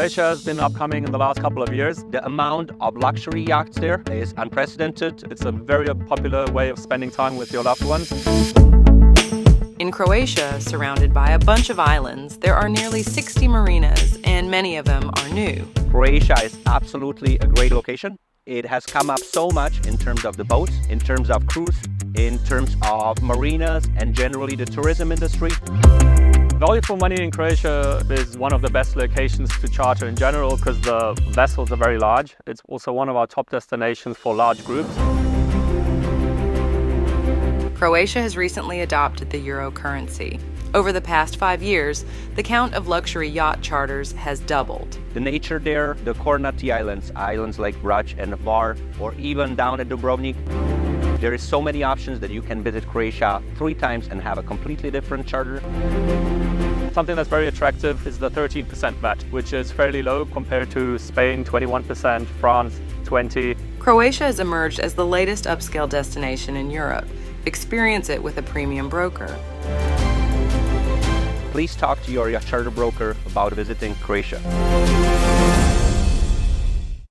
Croatia has been upcoming in the last couple of years. The amount of luxury yachts there is unprecedented. It's a very popular way of spending time with your loved ones. In Croatia, surrounded by a bunch of islands, there are nearly 60 marinas, and many of them are new. Croatia is absolutely a great location. It has come up so much in terms of the boats, in terms of cruise, in terms of marinas, and generally the tourism industry. Value for money in Croatia is one of the best locations to charter in general because the vessels are very large. It's also one of our top destinations for large groups. Croatia has recently adopted the euro currency. Over the past 5 years, the count of luxury yacht charters has doubled. The nature there, the Kornati Islands, islands like Brač and Hvar, or even down at Dubrovnik, there is so many options that you can visit Croatia 3 times and have a completely different charter. Something that's very attractive is the 13% VAT, which is fairly low compared to Spain, 21%, France, 20%. Croatia has emerged as the latest upscale destination in Europe. Experience it with a premium broker. Please talk to your yacht charter broker about visiting Croatia.